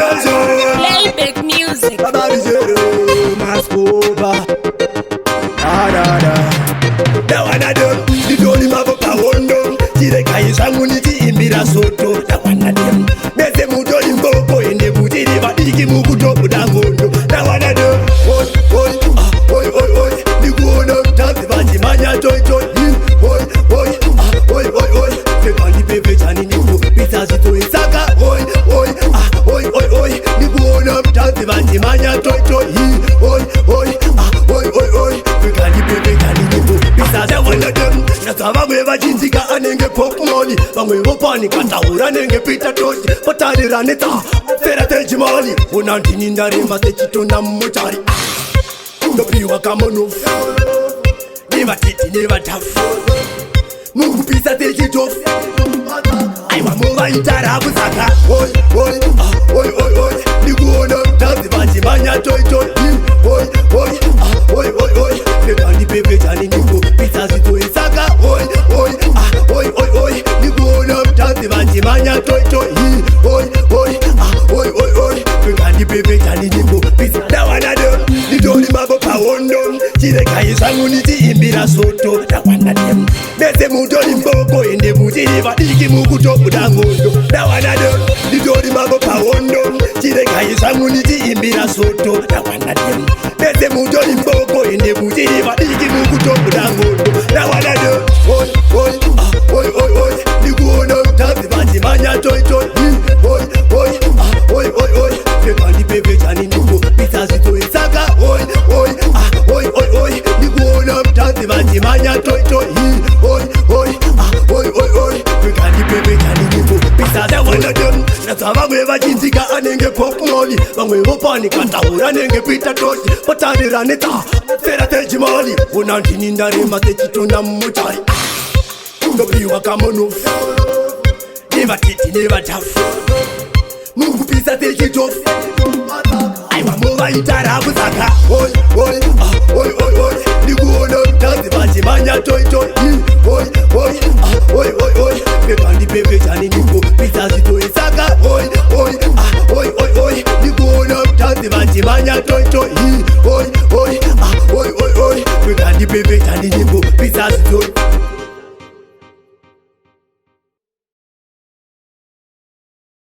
Playback music. Vachinzika anenge pokmoli vamwe vopani kataura nenge pita toshi potarirane ta fera tejimali unandini ndarema techitona mumotari ndopiwa kamonofu nevatiti nevatafu mukupisa techitofu aiwa movaitaravu saka ndikuona mutazi vachimanya toitoi nekandipepetani ndikupisa zvitoisaka ndikuona mutazi vachimanya toitoi nekandipepetani ndikupisa ndawanado nditori mavo pawondo chirekai zvangu ndichiimbira soto ndawanade mese mutori mboko ende mutiri vadiki mukutobuda ngondo ndawanado nditori mavo pawondo chirekai zvangu ndichiimbira soto ndawanade mese mutori mboko ende mutiri vadiki mukutobuda ngondo ndawanado ndikuona mutazi vachimanya toitoi nekandipepetani ndikupisa zvitoisaka ndikuona mutazi vachimanya toitoi nekandipepetani ndikupisa ndawanadem nasa vamwe vachinzika anenge pokmoli vamwe vopani kataura nenge pita toshi potarirane ta fera tejimali unandini ndarema techitona mumotari ndopiwa kamonofu nevatiti nevatafu mukupisa techitofu aiwa movaitaravu saka ndikuona mutazi vachimanya toitoi nekandipepetani ndikupisa zvitoisaka ndikuona mutazi vachimanya toitoi nekandipepetani ndikupisa zvito